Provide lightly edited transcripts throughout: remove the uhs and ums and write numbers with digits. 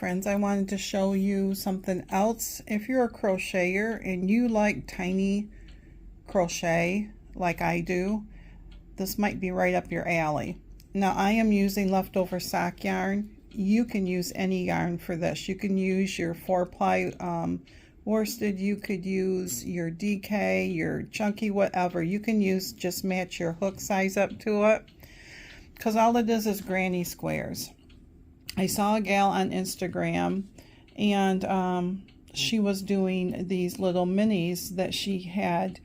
friends, I wanted to show you something else. If you're a crocheter and you like tiny crochet like I do, this might be right up your alley. Now I am using leftover sock yarn. You can use any yarn for this. You can use your 4-ply worsted, you could use your DK, your chunky, whatever. You can use, just match your hook size up to it, because all it is granny squares. I saw a gal on Instagram, and she was doing these little minis that she had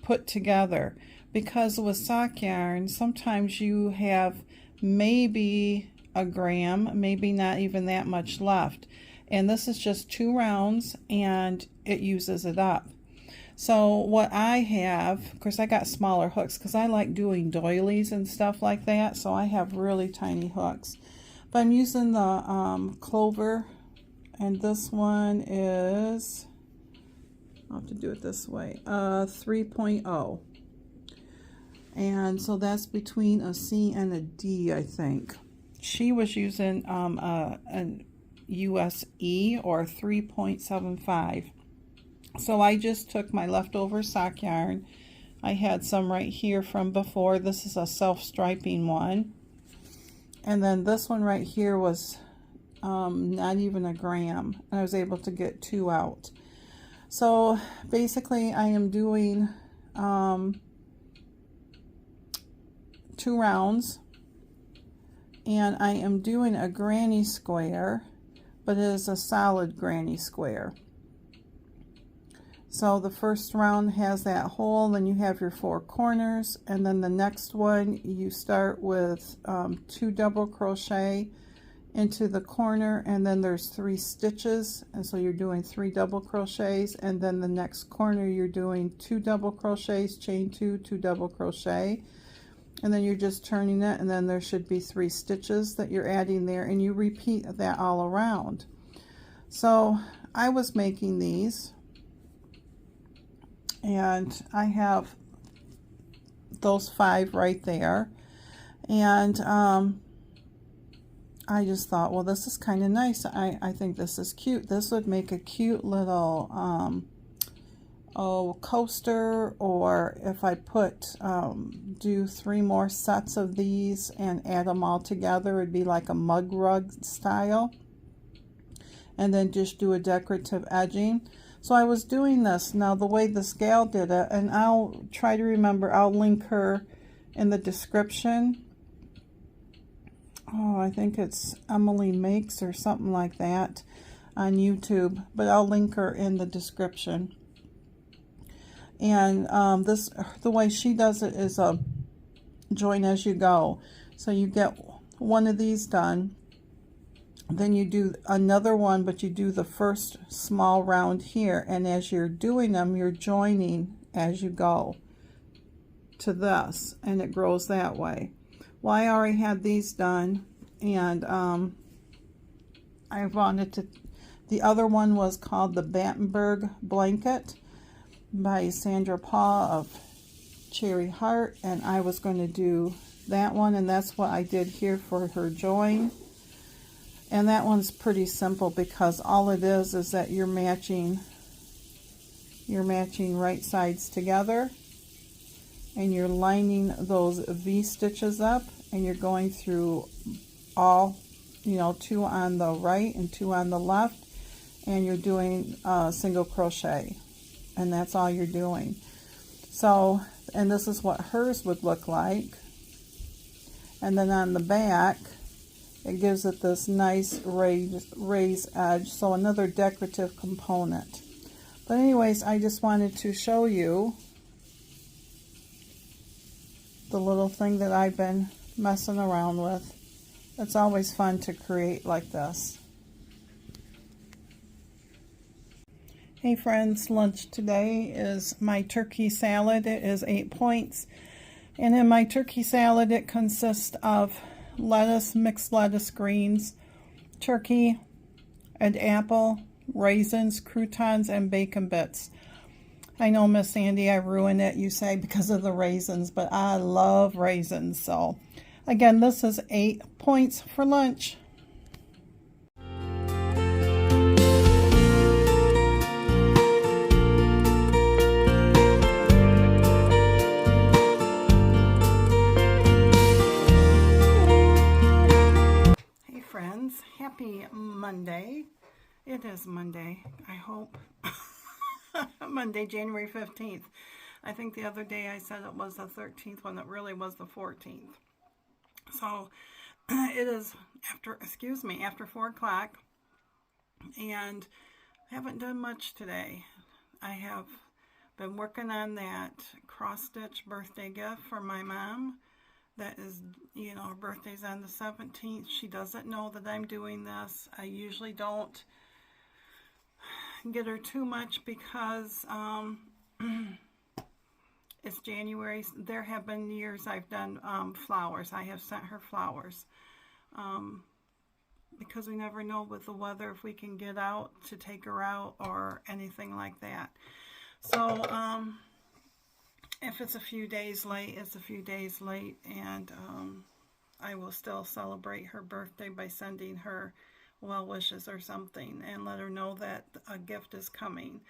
put together, because with sock yarn sometimes you have maybe a gram, maybe not even that much left, and this is just 2 rounds and it uses it up. So what I have, of course I got smaller hooks because I like doing doilies and stuff like that, so I have really tiny hooks, but I'm using the clover, and this one is, I'll have to do it this way, 3.0, and so that's between a C and a D, I think. She was using an USE or 3.75. So I just took my leftover sock yarn. I had some right here from before. This is a self-striping one. And then this one right here was not even a gram. And I was able to get 2 out. So basically I am doing 2 rounds. And I am doing a granny square, but it is a solid granny square. So the first round has that hole, then you have your 4 corners, and then the next one you start with 2 double crochet into the corner, and then there's 3 stitches, and so you're doing 3 double crochets, and then the next corner you're doing 2 double crochets, chain 2, 2 double crochet, and then you're just turning it, and then there should be 3 stitches that you're adding there, and you repeat that all around. So I was making these, and I have those 5 right there, and I just thought, well, this is kind of nice. I think this is cute. This would make a cute little coaster, or if I put do 3 more sets of these and add them all together, it'd be like a mug rug style, and then just do a decorative edging. So I was doing this. Now the way this gal did it, and I'll try to remember, I'll link her in the description. Oh, I think it's Emily Makes or something like that on YouTube, but I'll link her in the description. And the way she does it is a join as you go. So you get one of these done, then you do another one, but you do the first small round here, and as you're doing them, you're joining as you go to this, and it grows that way. Well, I already had these done, and I wanted to, the other one was called the Battenberg Blanket by Sandra Paw of Cherry Heart, and I was going to do that one, and that's what I did here for her join. And that one's pretty simple, because all it is that you're matching right sides together, and you're lining those V stitches up, and you're going through all, 2 on the right and 2 on the left, and you're doing single crochet, and that's all you're doing. So, and this is what hers would look like. And then on the back, it gives it this nice raised edge, so another decorative component. But anyways, I just wanted to show you the little thing that I've been messing around with. It's always fun to create like this. Hey friends, lunch today is my turkey salad. It is 8 points, and in my turkey salad it consists of lettuce, mixed lettuce, greens, turkey, an apple, raisins, croutons, and bacon bits. I know, Miss Sandy, I ruined it, you say, because of the raisins, but I love raisins. So again, this is 8 points for lunch. Monday. It is Monday, I hope. Monday, January 15th. I think the other day I said it was the 13th when it really was the 14th. So it is after 4 o'clock, and I haven't done much today. I have been working on that cross-stitch birthday gift for my mom. That is, you know, her birthday's on the 17th. She doesn't know that I'm doing this. I usually don't get her too much because it's January. There have been years I've done flowers. I have sent her flowers because we never know with the weather if we can get out to take her out or anything like that. So if it's a few days late, it's a few days late, and I will still celebrate her birthday by sending her well wishes or something and let her know that a gift is coming.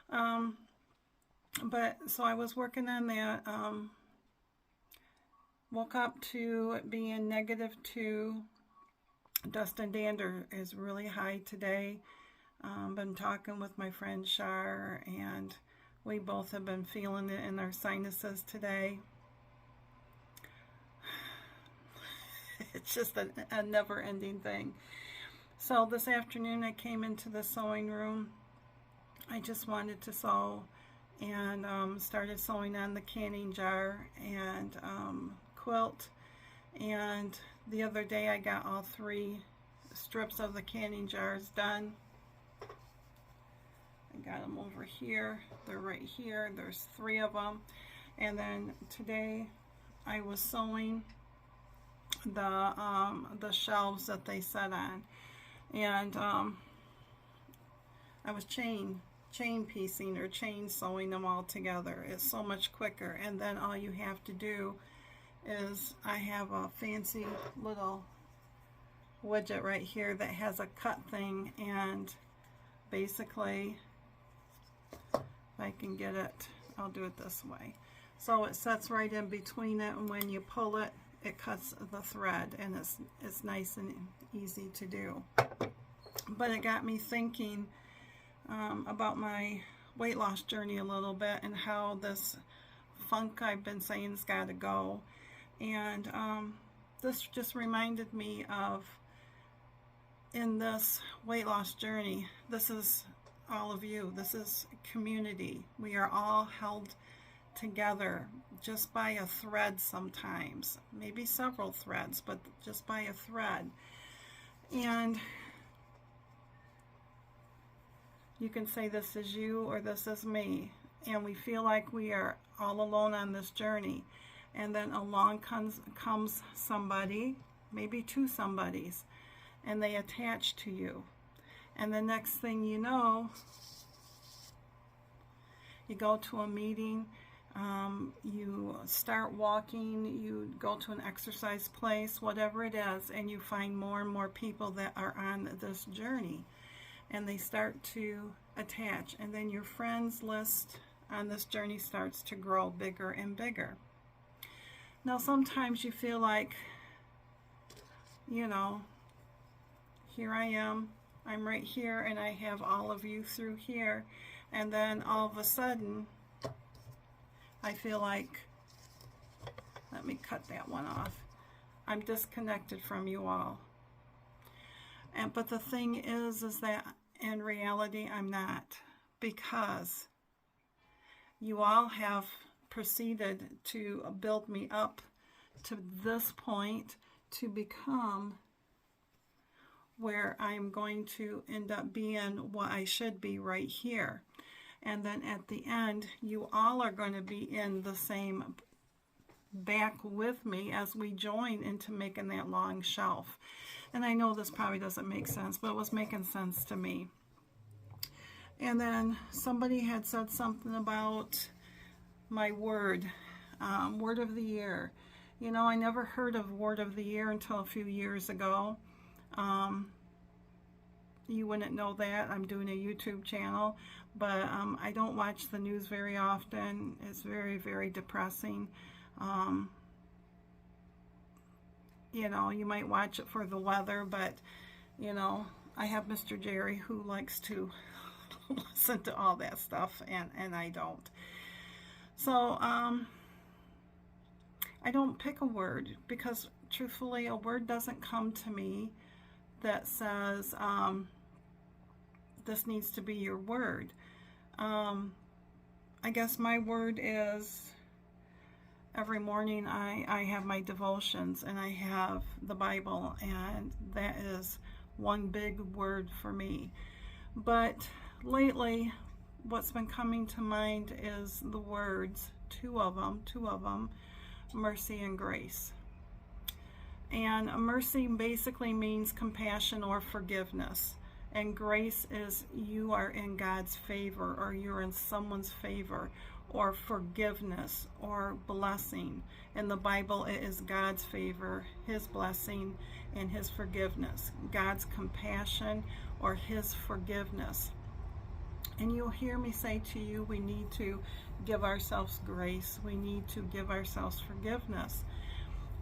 But so I was working on that. Woke up to it being -2. Dust and dander is really high today. Been talking with my friend Shar, and we both have been feeling it in our sinuses today. It's just a never-ending thing. So this afternoon I came into the sewing room. I just wanted to sew, and started sewing on the canning jar and quilt. And the other day I got all 3 strips of the canning jars done. I got them over here. They're right here. There's 3 of them. And then today I was sewing the shelves that they set on. And I was chain piecing or chain sewing them all together. It's so much quicker. And then all you have to do is, I have a fancy little widget right here that has a cut thing, and basically, if I can get it, I'll do it this way. So it sets right in between it, and when you pull it, it cuts the thread, and it's nice and easy to do. But it got me thinking about my weight loss journey a little bit, and how this funk I've been saying has got to go. And this just reminded me of, in this weight loss journey, this is all of you. This is community. We are all held together just by a thread sometimes, maybe several threads, but just by a thread. And you can say this is you or this is me, and we feel like we are all alone on this journey. And then along comes somebody, maybe 2 somebodies, and they attach to you. And the next thing you know, you go to a meeting, you start walking, you go to an exercise place, whatever it is, and you find more and more people that are on this journey. And they start to attach. And then your friends list on this journey starts to grow bigger and bigger. Now sometimes you feel like, you know, here I am, I'm right here, and I have all of you through here, and then all of a sudden I feel like, let me cut that one off, I'm disconnected from you all. But the thing is that in reality I'm not, because you all have proceeded to build me up to this point to become where I'm going to end up being what I should be right here. And then at the end, you all are going to be in the same back with me as we join into making that long shelf. And I know this probably doesn't make sense, but it was making sense to me. And then somebody had said something about my word of the year. You know, I never heard of word of the year until a few years ago. You wouldn't know that. I'm doing a YouTube channel, but I don't watch the news very often. It's very, very depressing. You know, you might watch it for the weather, but, you know, I have Mr. Jerry who likes to listen to all that stuff, and I don't. So I don't pick a word because truthfully a word doesn't come to me that says this needs to be your word. I guess my word is every morning I have my devotions and I have the Bible, and that is one big word for me. But lately what's been coming to mind is the words, two of them, mercy and grace. And mercy basically means compassion or forgiveness. And grace is you are in God's favor, or you're in someone's favor, or forgiveness or blessing. In the Bible, it is God's favor, His blessing, and His forgiveness. God's compassion or His forgiveness. And you'll hear me say to you, we need to give ourselves grace. We need to give ourselves forgiveness.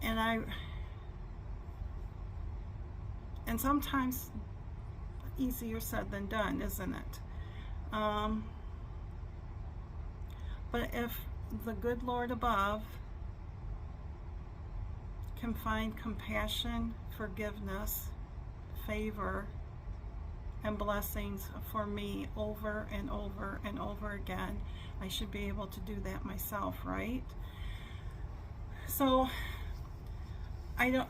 And sometimes easier said than done, isn't it? But if the good Lord above can find compassion, forgiveness, favor, and blessings for me over and over and over again, I should be able to do that myself, right? So I don't,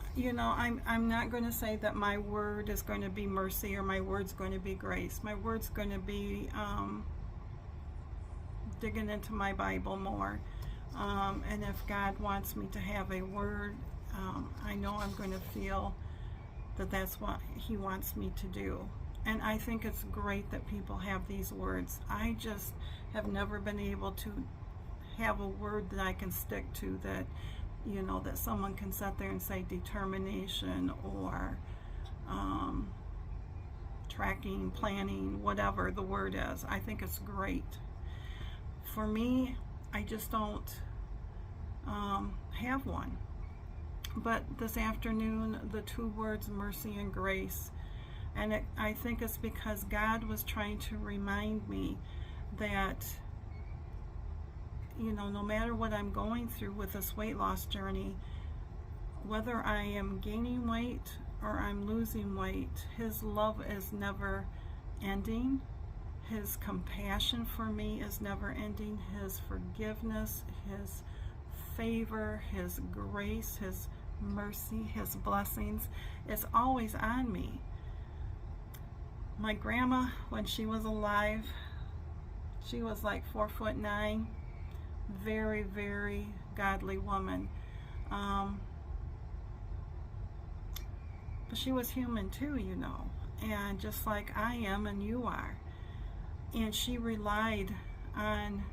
I'm not going to say that my word is going to be mercy or my word's going to be grace. My word's going to be digging into my Bible more. And if God wants me to have a word, I know I'm going to feel that that's what He wants me to do. And I think it's great that people have these words. I just have never been able to have a word that I can stick to, that that someone can sit there and say determination or tracking, planning, whatever the word is. I think it's great. For me, I just don't have one. But this afternoon, the two words mercy and grace, and I think it's because God was trying to remind me that no matter what I'm going through with this weight loss journey, whether I am gaining weight or I'm losing weight, His love is never ending. His compassion for me is never ending. His forgiveness, His favor, His grace, His mercy, His blessings is always on me. My grandma, when she was alive, she was like 4'9", very, very godly woman. But she was human too, and just like I am and you are. And she relied on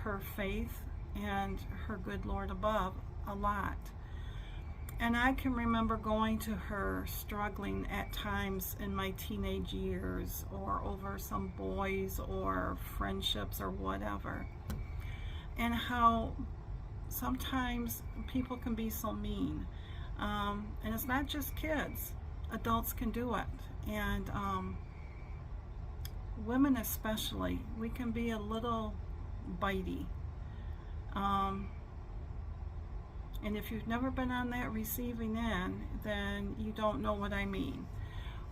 her faith and her good Lord above a lot. And I can remember going to her struggling at times in my teenage years, or over some boys or friendships or whatever. And how sometimes people can be so mean. And it's not just kids. Adults can do it. And women especially, we can be a little bitey. And if you've never been on that receiving end, then you don't know what I mean.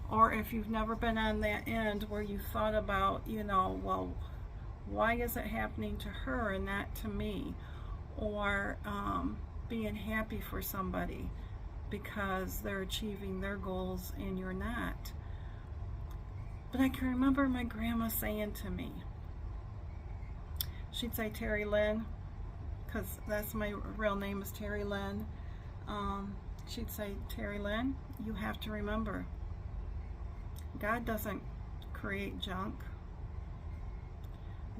Or if you've never been on that end where you thought about, well, why is it happening to her and not to me? Or being happy for somebody because they're achieving their goals and you're not. But I can remember my grandma saying to me, she'd say, Teri Lynn, because that's my real name is Teri Lynn. She'd say, Teri Lynn, you have to remember, God doesn't create junk.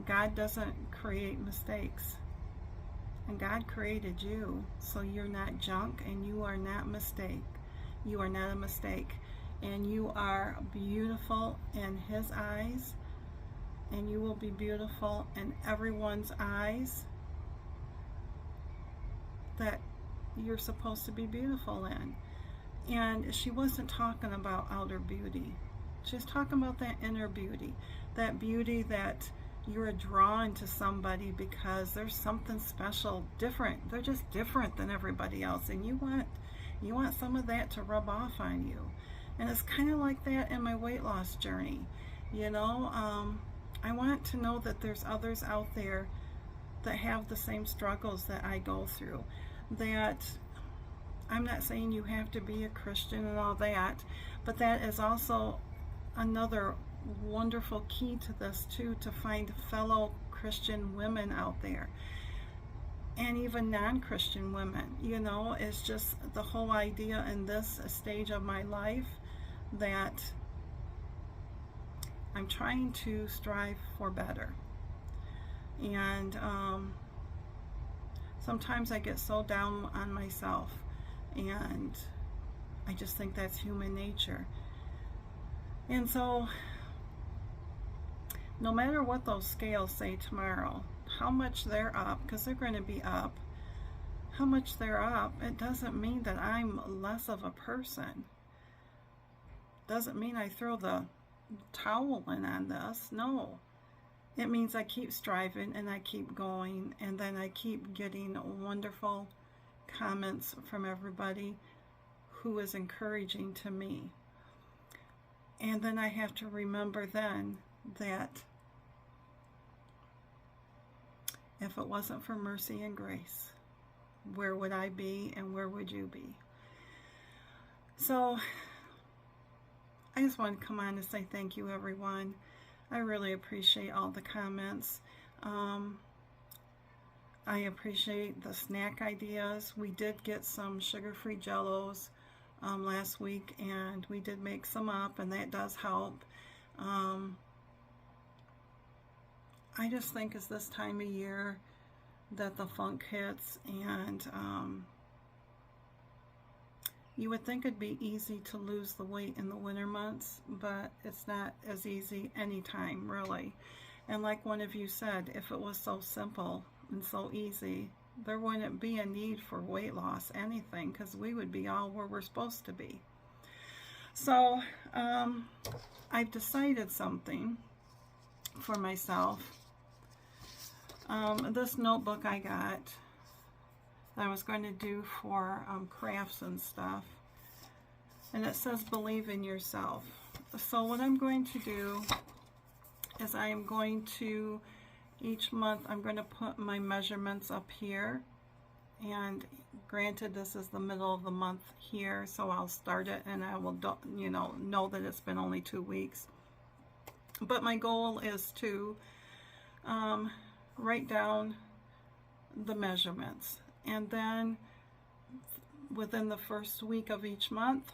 God doesn't create mistakes. And God created you, so you're not junk and you are not mistake. You are not a mistake. And you are beautiful in His eyes, and you will be beautiful in everyone's eyes that you're supposed to be beautiful in. And she wasn't talking about outer beauty. She's talking about that inner beauty, that beauty that you're drawn to somebody because there's something special, different. They're just different than everybody else, and you want some of that to rub off on you. And it's kind of like that in my weight loss journey. You know, I want to know that there's others out there that have the same struggles that I go through. That I'm not saying you have to be a Christian and all that, but that is also another wonderful key to this too, to find fellow Christian women out there, and even non-Christian women. You know, it's just the whole idea in this stage of my life that I'm trying to strive for better. And sometimes I get so down on myself, and I just think that's human nature. And so no matter what those scales say tomorrow, how much they're up, because they're going to be up, how much they're up, it doesn't mean that I'm less of a person. Doesn't mean I throw the towel in on this. No. It means I keep striving and I keep going, and then I keep getting wonderful comments from everybody who is encouraging to me. And then I have to remember then that if it wasn't for mercy and grace, where would I be and where would you be? So I just want to come on and say thank you, everyone. I really appreciate all the comments. I appreciate the snack ideas. We did get some sugar-free Jellos last week, and we did make some up, and that does help. I just think it's this time of year that the funk hits, and you would think it'd be easy to lose the weight in the winter months, but it's not as easy anytime, really. And like one of you said, if it was so simple and so easy, there wouldn't be a need for weight loss, anything, because we would be all where we're supposed to be. So I've decided something for myself. This notebook I got that I was going to do for crafts and stuff, and it says believe in yourself. So what I'm going to do is I am going to, each month I'm going to put my measurements up here, and granted this is the middle of the month here, so I'll start it and I will know that it's been only 2 weeks. But my goal is to write down the measurements, and then within the first week of each month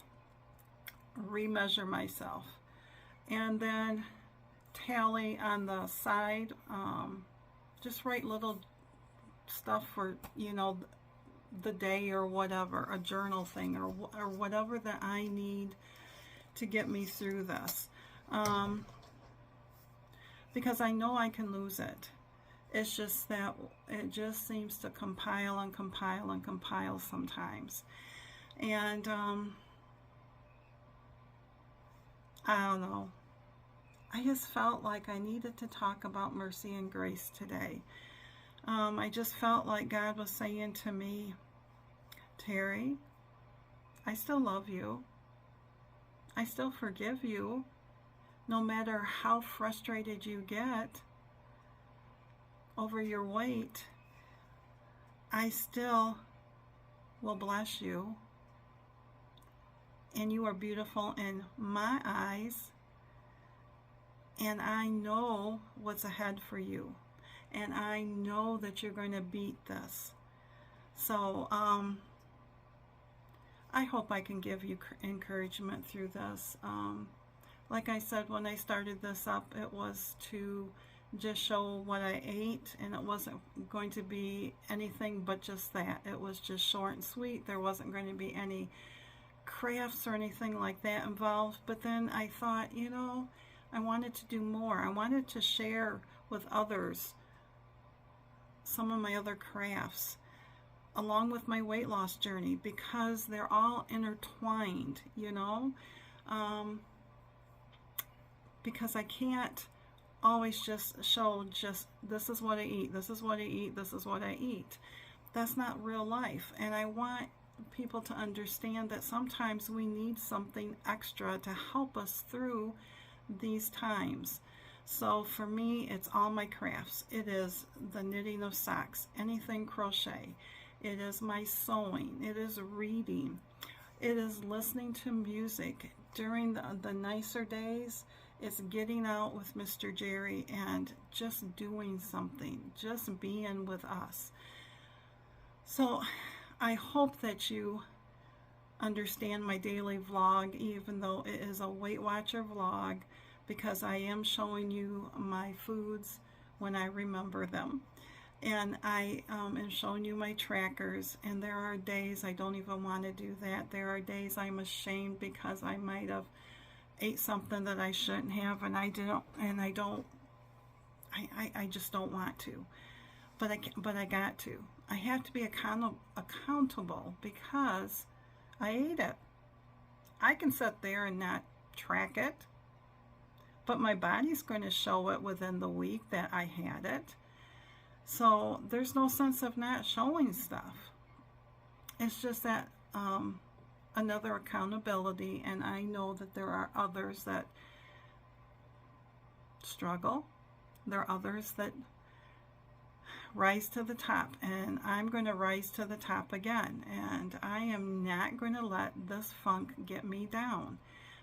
remeasure myself, and then tally on the side. Just write little stuff for the day or whatever, a journal thing or whatever that I need to get me through this, because I know I can lose it. It's just that it just seems to compile and compile and compile sometimes. And I don't know. I just felt like I needed to talk about mercy and grace today. I just felt like God was saying to me, Teri, I still love you. I still forgive you. No matter how frustrated you get over your weight, I still will bless you, and you are beautiful in my eyes, and I know what's ahead for you, and I know that you're going to beat this. So I hope I can give you encouragement through this. Like I said, when I started this up, it was to just show what I ate, and it wasn't going to be anything but just that. It was just short and sweet. There wasn't going to be any crafts or anything like that involved. But then I thought, I wanted to do more. I wanted to share with others some of my other crafts. along with my weight loss journey, because they're all intertwined, you know, because I can't always just show just this is what I eat, this is what I eat, this is what I eat. That's not real life. And I want people to understand that sometimes we need something extra to help us through these times. So for me, it's all my crafts. It is the knitting of socks, anything crochet. It is my sewing. It is reading. It is listening to music. During the nicer days, it's getting out with Mr. Jerry and just doing something, just being with us. So I hope that you understand my daily vlog, even though it is a Weight Watcher vlog, because I am showing you my foods when I remember them. And I am showing you my trackers, and there are days I don't even want to do that. There are days I'm ashamed because I might have ate something that I shouldn't have, and I just don't want to. But I got to. I have to be accountable because I ate it. I can sit there and not track it, but my body's going to show it within the week that I had it. So there's no sense of not showing stuff. It's just that another accountability, and I know that there are others that struggle. There are others that rise to the top, and I'm going to rise to the top again, and I am not going to let this funk get me down.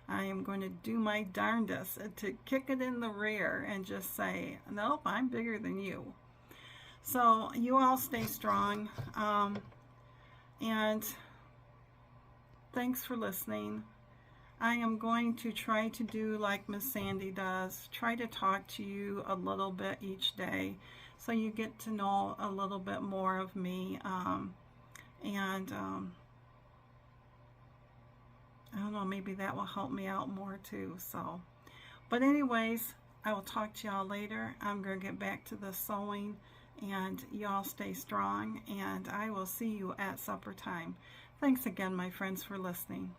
I am going to do my darndest to kick it in the rear and just say, nope, I'm bigger than you. So you all stay strong, and thanks for listening. I am going to try to do like Miss Sandy does, try to talk to you a little bit each day so you get to know a little bit more of me, and I don't know, maybe that will help me out more too. So, but anyways, I will talk to y'all later. I'm going to get back to the sewing, and y'all stay strong, and I will see you at supper time. Thanks again, my friends, for listening.